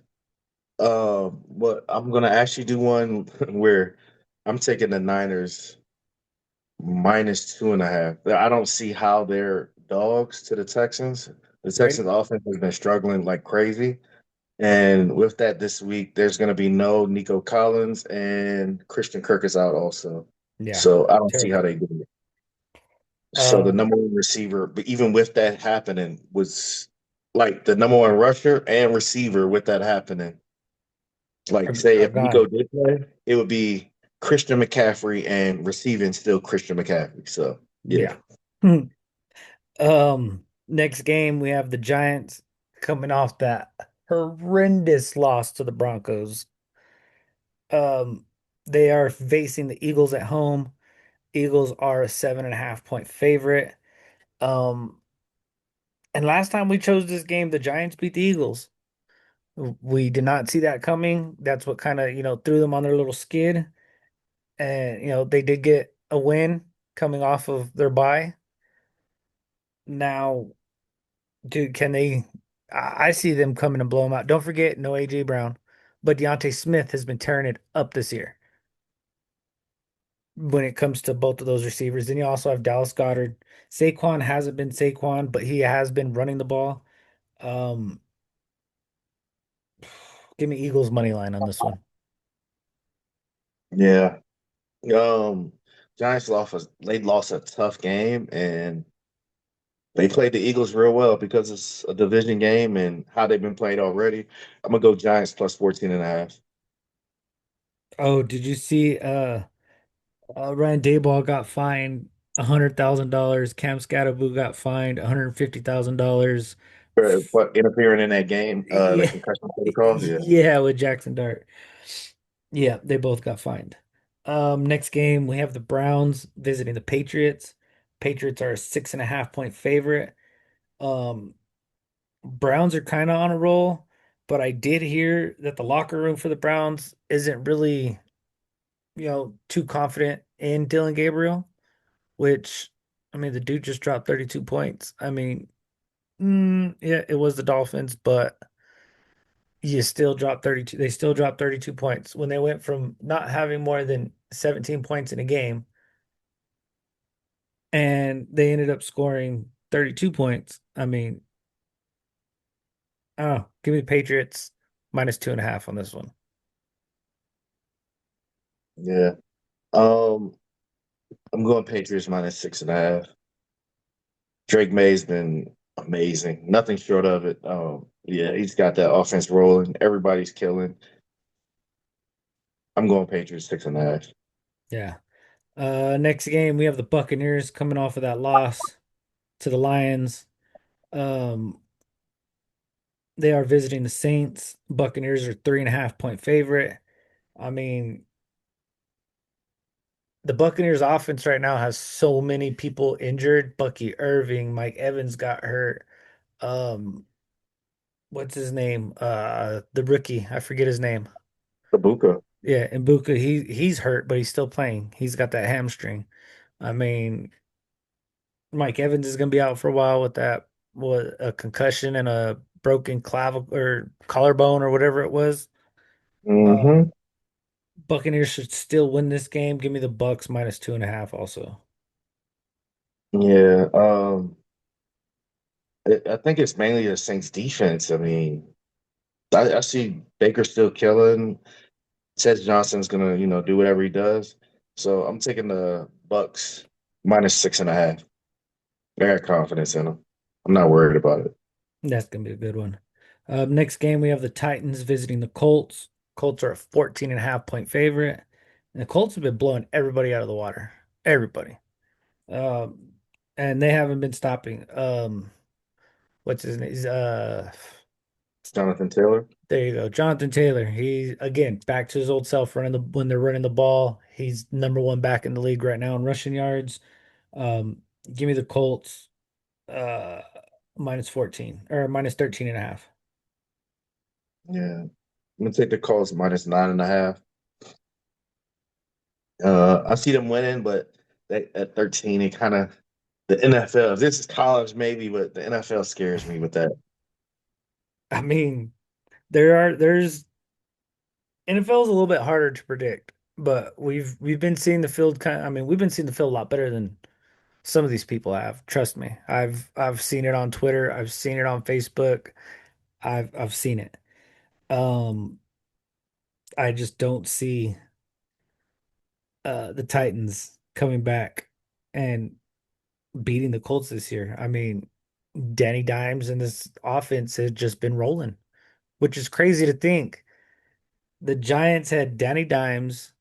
S2: But I'm gonna actually do one where I'm taking the Niners minus 2.5. I don't see how they're dogs to the Texans. The
S1: Right?
S2: Texans offense has been struggling like crazy. And with that this week, there's gonna be no Nico Collins and Christian Kirk is out also.
S1: Yeah.
S2: So I don't see how
S1: Terrible.
S2: they do it. So the
S1: Um,
S2: number one receiver, but even with that happening, was like the number one rusher and receiver with that happening. Like, say
S1: are
S2: if Nico
S1: gone.
S2: did play, it would be Christian McCaffrey and receiving still Christian McCaffrey. So yeah,
S1: Yeah. Next game we have the Giants coming off that horrendous loss to the Broncos. Um, they are facing the Eagles at home. Eagles are a 7.5 point favorite. Um, and last time we chose this game, the Giants beat the Eagles. We did not see that coming. That's what kind of, threw them on their little skid. And, they did get a win coming off of their bye. Now, dude, can they? I see them coming and blow them out. Don't forget, no AJ Brown, but Deontay Smith has been tearing it up this year when it comes to both of those receivers. Then you also have Dallas Goddard. Saquon hasn't been Saquon, but he has been running the ball. Um, Give me Eagles money line on this one.
S2: yeah. Um, Giants lost a tough game, and they played the Eagles real well because it's a division game and how they've been played already. I'm gonna go Giants plus 14.5.
S1: Oh, did you see? Ryan Dayball got fined $100,000. Cam Scatterboo got fined $150,000.
S2: But interfering in that game, the
S1: Yeah,
S2: concussion protocol, yeah.
S1: yeah, with Jackson Dart. Yeah, they both got fined. Next game we have the Browns visiting the Patriots. Patriots are a 6.5 point favorite. Um, Browns are kind of on a roll, but I did hear that the locker room for the Browns isn't really, too confident in Dylan Gabriel, which, I mean, the dude just dropped 32 points. I mean, yeah, it was the Dolphins, but you still dropped 32. They still dropped 32 points when they went from not having more than 17 points in a game, and they ended up scoring 32 points. I mean, oh, give me Patriots minus 2.5 on this one.
S2: Yeah. Um, I'm going Patriots minus 6.5. Drake May's been amazing. Nothing short of it. Yeah, he's got that offense rolling. Everybody's killing. I'm going Patriots 6.5.
S1: Yeah. Next game we have the Buccaneers coming off of that loss to the Lions. Um, they are visiting the Saints. Buccaneers are 3.5 point favorite. I mean, the Buccaneers offense right now has so many people injured. Bucky Irving, Mike Evans got hurt. Um, what's his name? The rookie, I forget his name.
S2: Sabuka.
S1: Yeah, Mbuka, he's hurt, but he's still playing. He's got that hamstring. I mean, Mike Evans is gonna be out for a while with that, with a concussion and a broken clavicle or collarbone or whatever it was. Um,
S2: Hmm.
S1: Buccaneers should still win this game. Give me the Bucks minus 2.5 also.
S2: Yeah. I think it's mainly the Saints defense. I mean, I see Baker still killing. Ted Johnson's gonna, do whatever he does. So I'm taking the Bucks minus 6.5. I got confidence in them. I'm not worried about it.
S1: That's gonna be a good one. Next game we have the Titans visiting the Colts. Colts are a 14.5 point favorite. And the Colts have been blowing everybody out of the water. Everybody. Um, and they haven't been stopping. What's his name?
S2: It's Jonathan Taylor.
S1: There you go. Jonathan Taylor. He again back to his old self running the when they're running the ball. He's number one back in the league right now in rushing yards. Um, Give me the Colts uh minus 14 or minus 13.5.
S2: Yeah. I'm gonna take the Colts minus 9.5. I see them winning, but at 13, it kind of the NFL. If this is college, maybe, but the NFL scares me with that.
S1: I mean, there's NFL is a little bit harder to predict, but we've been seeing the field I mean, we've been seeing the field a lot better than some of these people have. Trust me. I've seen it on Twitter, I've seen it on Facebook. I've seen it. Um, I just don't see the Titans coming back and beating the Colts this year. I mean, Danny Dimes and this offense has just been rolling, which is crazy to think. The Giants had Danny Dimes.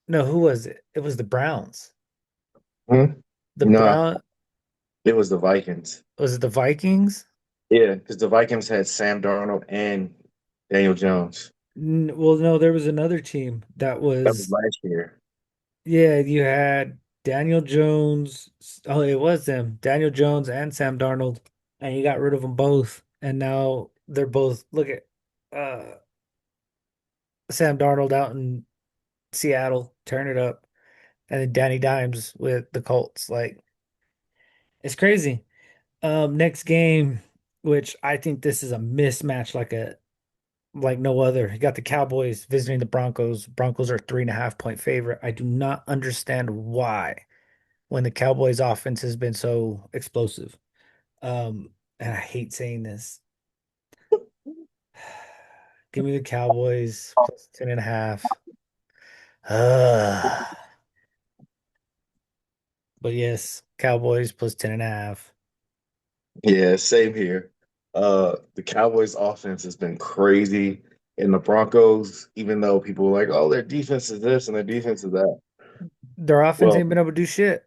S1: No, who was it? It was the Browns.
S2: Hmm?
S1: The
S2: No,
S1: Brown
S2: it was the Vikings.
S1: was it the Vikings?
S2: Yeah, because the Vikings had Sam Darnold and Daniel Jones.
S1: Well, no, there was another team that
S2: That was
S1: was,
S2: last year.
S1: yeah, you had Daniel Jones. Oh, it was them, Daniel Jones and Sam Darnold, and you got rid of them both. And now they're both, look at Sam Darnold out in Seattle, turn it up, and then Danny Dimes with the Colts. Like, it's crazy. Next game, which I think this is a mismatch like no other. You got the Cowboys visiting the Broncos. Broncos are 3.5 point favorite. I do not understand why when the Cowboys offense has been so explosive. And I hate saying this. Give me the Cowboys plus 10.5. But yes, Cowboys plus 10.5.
S2: Yeah, same here. The Cowboys offense has been crazy. And the Broncos, even though people were like, oh, their defense is this and their defense is that.
S1: Their offense
S2: Well,
S1: ain't been able to do shit.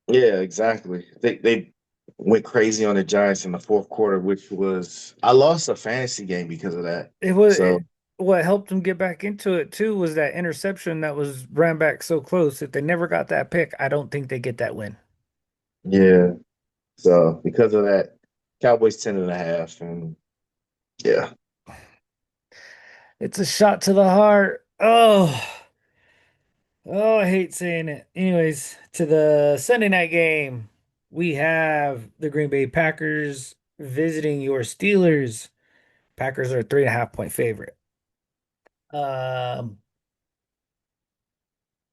S2: yeah, exactly. They went crazy on the Giants in the fourth quarter, which was I lost a fantasy game because of that. So
S1: What helped them get back into it too was that interception that was ran back so close. If they never got that pick, I don't think they get that win.
S2: yeah. So because of that, Cowboys 10.5. And yeah.
S1: It's a shot to the heart. Oh, I hate saying it. Anyways, to the Sunday night game, we have the Green Bay Packers visiting your Steelers. Packers are a 3.5 point favorite. Um,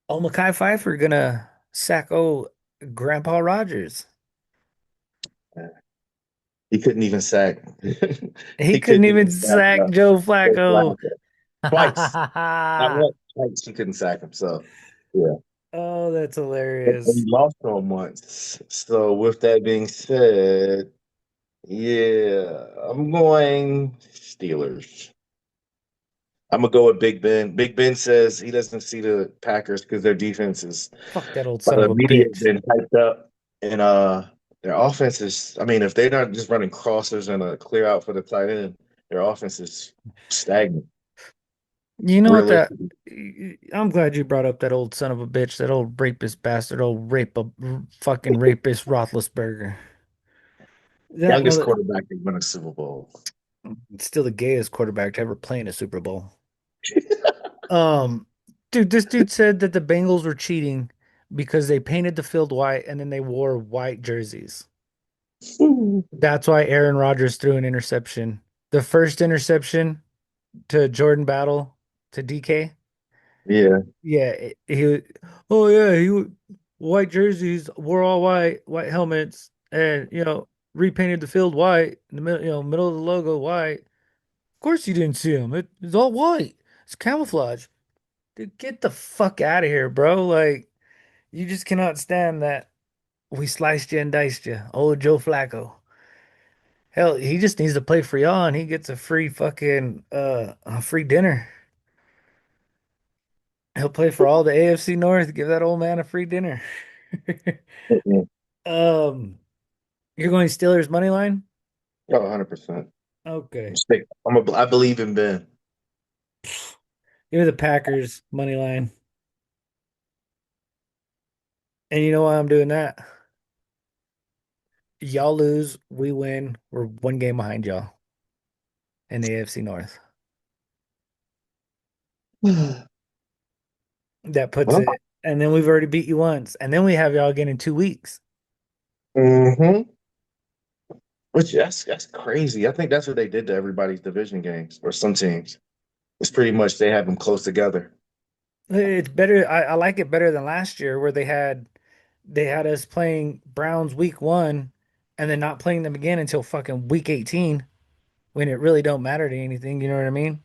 S1: Mekhi Phifer gonna sack Grandpa Rogers.
S2: He couldn't even sack.
S1: He
S2: He
S1: couldn't
S2: couldn't
S1: even
S2: even sack
S1: sack Joe
S2: Joe
S1: Flacco.
S2: Flacco. Twice. Not once, twice he couldn't sack him. So yeah.
S1: Oh, that's
S2: And he
S1: hilarious.
S2: lost to him once. So with that being said, yeah, I'm going Steelers. I'm gonna go with Big Ben. Big Ben says he doesn't see the Packers because their defense is
S1: Fuck that old
S2: by
S1: son
S2: the
S1: of a
S2: media has
S1: bitch.
S2: been hyped up, and their offense is. I mean, if they're not just running crossers and a clear out for the tight end, their offense is stagnant.
S1: You know what that
S2: Realistically,
S1: I'm glad you brought up that old son of a bitch, that old rapist bastard, fucking rapist Roethlisberger. That
S2: youngest
S1: mother
S2: quarterback to win a Super Bowl.
S1: still the gayest quarterback to ever play in a Super Bowl. Um, dude, this dude said that the Bengals were cheating because they painted the field white and then they wore white jerseys. That's why Aaron Rodgers threw an interception. The first interception to Jordan Battle to DK.
S2: Yeah,
S1: Yeah, oh yeah, white jerseys, wore all white helmets, and repainted the field white in the middle, middle of the logo white. Of course you didn't see him. It's all white. It's camouflage. Dude, get the fuck out of here, bro. Like, you just cannot stand that we sliced you and diced you. Oh, Joe Flacco. Hell, he just needs to play for y'all and he gets a free fucking a free dinner. He'll play for all the AFC North, give that old man a free dinner.
S2: mm-mm.
S1: Um, you're going Steelers money line?
S2: Oh, 100%.
S1: Okay.
S2: I believe in Ben.
S1: Give me the Packers money line. And you know why I'm doing that? Y'all lose, we win. We're one game behind y'all in the AFC North. That puts
S2: Well,
S1: it. And then we've already beat you once. And then we have y'all again in 2 weeks.
S2: hmm Which that's crazy. I think that's what they did to everybody's division games or some teams. It's pretty much they have them close together.
S1: It's better. I like it better than last year where they had us playing Browns week one and then not playing them again until fucking week 18 when it really don't matter to anything, you know what I mean?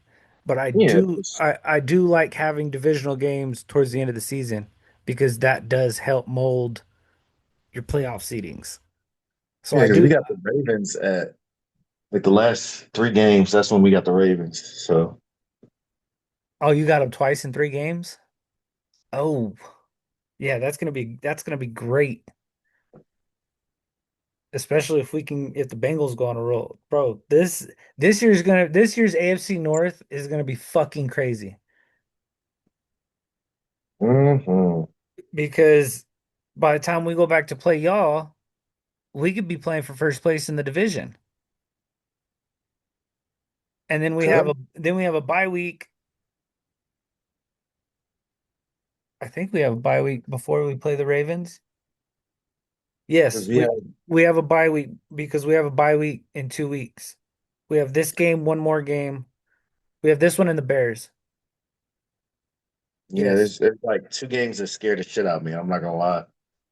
S1: But I
S2: Yeah,
S1: do I do like having divisional games towards the end of the season because that does help mold your playoff seedings. So
S2: yeah,
S1: I
S2: because we
S1: do.
S2: got the Ravens at like the last three games. That's when we got the Ravens. So
S1: Oh, you got them twice in 3 games? Oh, yeah, that's gonna be great, especially if the Bengals go on a roll. Bro, this year's AFC North is gonna be fucking crazy
S2: hmm
S1: because by the time we go back to play y'all, we could be playing for first place in the division. And then we have a bye week. I think we have a bye week before we play the Ravens.
S2: because
S1: Yes,
S2: we
S1: we
S2: have
S1: we have a bye week because we have a bye week in 2 weeks. We have this game, one more game. We have this one in the Bears.
S2: yeah,
S1: Yes.
S2: there's like two games that scare the shit out of me. I'm not gonna lie,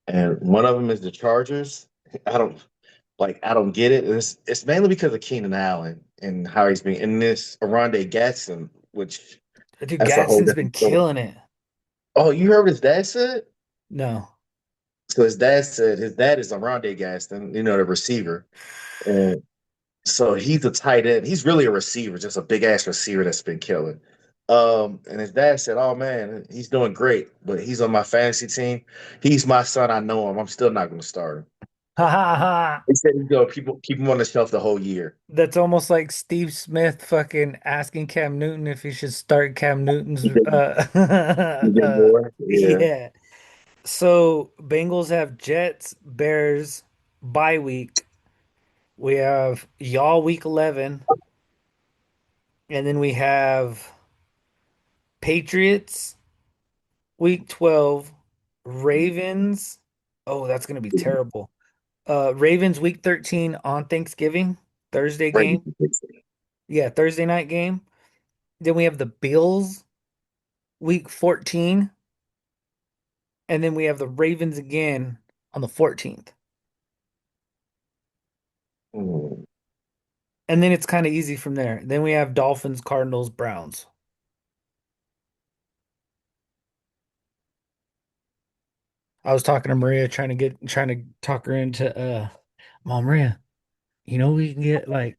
S2: and one of them is the Chargers. I don't get it. It's mainly because of Keenan Allen and how he's been in this Aronde Gatson, which
S1: Dude,
S2: that's a whole
S1: Gadsden's been
S2: different story.
S1: killing it.
S2: Oh, you heard what his dad said?
S1: No.
S2: So his dad said his dad is Aronde Gaston, the receiver. And so he's a tight end. He's really a receiver, just a big ass receiver that's been killing. And his dad said, "Oh man, he's doing great, but he's on my fantasy team. He's my son. I know him. I'm still not going to start him."
S1: Ha ha ha.
S2: He said he's going to keep him on the shelf the whole year.
S1: That's almost like Steve Smith fucking asking Cam Newton if he should start Cam Newton's
S2: You get, you get more, yeah.
S1: yeah. So Bengals have Jets, Bears, bye week. We have y'all week 11, and then we have Patriots week 12, Ravens. Oh, that's gonna be terrible. Ravens week 13 on Thanksgiving, Thursday
S2: Brady.
S1: game. Yeah, Thursday night game. Then we have the Bills week 14, and then we have the Ravens again on the 14th.
S2: Mm.
S1: And then it's kind of easy from there. Then we have Dolphins, Cardinals, Browns. I was talking to Maria trying to talk her into Mom Maria, we can get like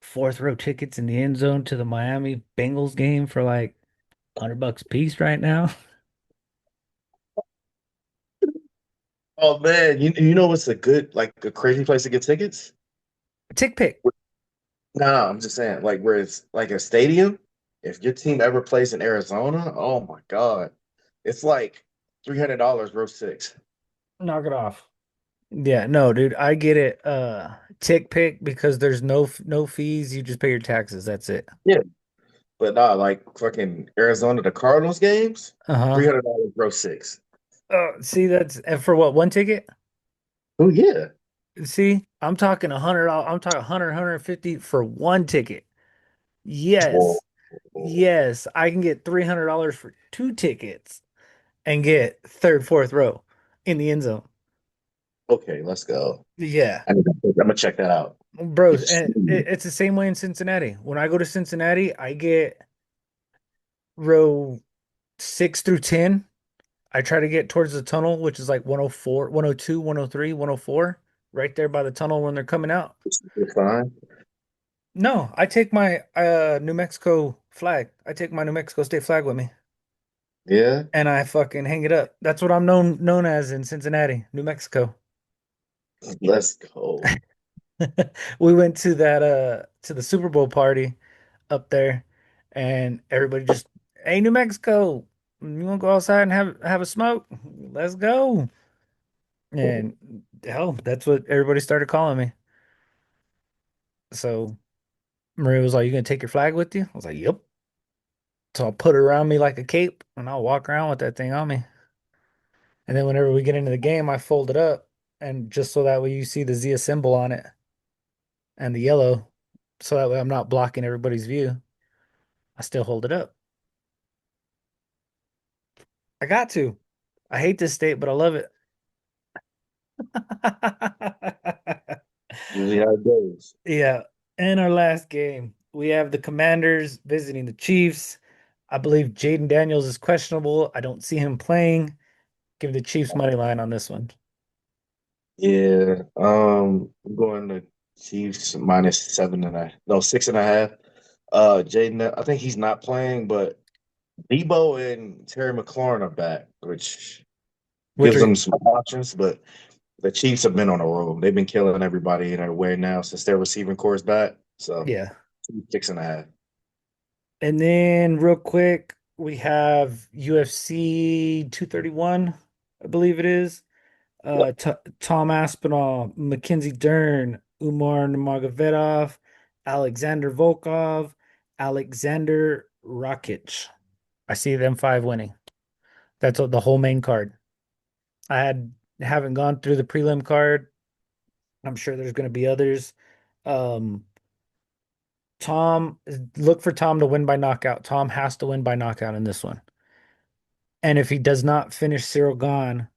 S1: fourth row tickets in the end zone to the Miami Bengals game for like $100 a piece right now.
S2: Oh man, you know what's a good like a crazy place to get tickets?
S1: Tick pick.
S2: No, I'm just saying, like where it's like a stadium. If your team ever plays in Arizona, oh my God, it's like $300 row six.
S1: Knock it off. Yeah, no, dude, I get it. Tick pick because there's no fees. You just pay your taxes. That's it.
S2: Yeah, but nah, like fucking Arizona, the Cardinals games, three
S1: Uh-huh.
S2: hundred dollars row six.
S1: See, that's and for what, one ticket?
S2: Oh yeah,
S1: See, I'm talking $100. I'm talking 150 for one ticket.
S2: whoa,
S1: Yes.
S2: whoa.
S1: Yes, I can get $300 for two tickets and get third, fourth row in the end zone.
S2: Okay, let's go.
S1: Yeah.
S2: I'm gonna check that out.
S1: Bro, and it's the same way in Cincinnati. When I go to Cincinnati, I get row 6 through 10. I try to get towards the tunnel, which is like 104, 102, 103, 104, right there by the tunnel when they're coming out.
S2: It's fine.
S1: No, I take my New Mexico flag. I take my New Mexico state flag with me
S2: Yeah,
S1: and I fucking hang it up. That's what I'm known as in Cincinnati, New Mexico.
S2: let's go.
S1: We went to the Super Bowl party up there and everybody just, "Hey, New Mexico, you want to go outside and have a smoke? Let's go." And hell, that's what everybody started calling me. So Maria was like, "You gonna take your flag with you?" I was like, "Yep." So I'll put it around me like a cape and I'll walk around with that thing on me. And then whenever we get into the game, I fold it up and just so that way you see the Zia symbol on it. and the yellow, so that way I'm not blocking everybody's view. I still hold it up. I got to. I hate this state, but I love it.
S2: Usually how it goes.
S1: Yeah. In our last game, we have the Commanders visiting the Chiefs. I believe Jaden Daniels is questionable. I don't see him playing. Give the Chiefs money line on this one.
S2: Yeah. I'm going to Chiefs minus 7.5. No, 6.5. Jaden, I think he's not playing, but Debo and Terry McLaurin are back, which
S1: Which
S2: gives
S1: are
S2: them some options. But the Chiefs have been on a roll. They've been killing everybody in their way now since their receiving core is back. So
S1: yeah.
S2: 6.5.
S1: And then real quick, we have UFC 231, I believe it is.
S2: Yep.
S1: T Tom Aspinall, Mackenzie Dern, Umar Nurmagomedov, Alexander Volkov, Alexander Rakic. I see them five winning. That's the whole main card. Haven't gone through the prelim card. I'm sure there's going to be others. Um, Tom, look for Tom to win by knockout. Tom has to win by knockout in this one. And if he does not finish Cyril Gahn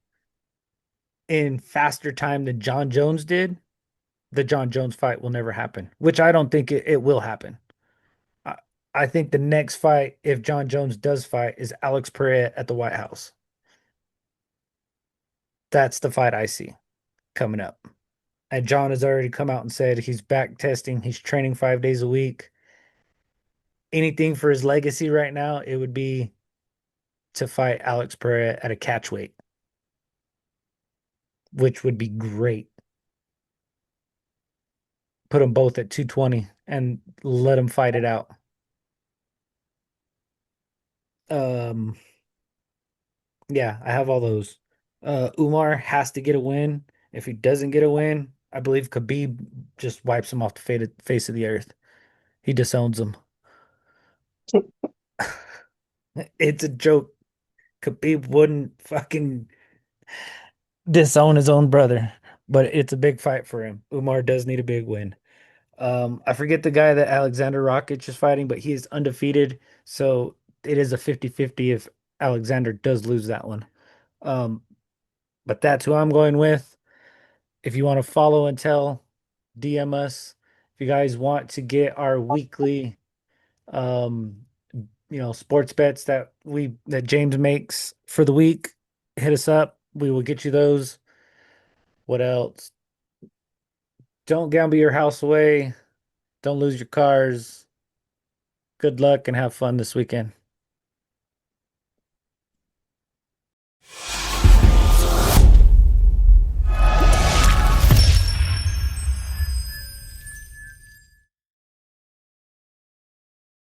S1: in faster time than John Jones did, the John Jones fight will never happen, which I don't think it will happen. I, I think the next fight, if John Jones does fight, is Alex Pereira at the White House. That's the fight I see coming up. And John has already come out and said he's back testing, he's training 5 days a week. Anything for his legacy right now, it would be to fight Alex Pereira at a catch weight, which would be great. Put them both at 220 and let them fight it out. Um, yeah, I have all those. Umar has to get a win. If he doesn't get a win, I believe Khabib just wipes him off the face of the earth. He disowns him. It's a joke. Khabib wouldn't fucking disown his own brother, but it's a big fight for him. Umar does need a big win. I forget the guy that Alexander Rakic is fighting, but he is undefeated. So it is a 50-50 if Alexander does lose that one. Um, but that's who I'm going with. If you want to follow and tell, DM us. If you guys want to get our weekly um, sports bets that James makes for the week, hit us up. We will get you those. What else? Don't gamble your house away. Don't lose your cars. Good luck and have fun this weekend.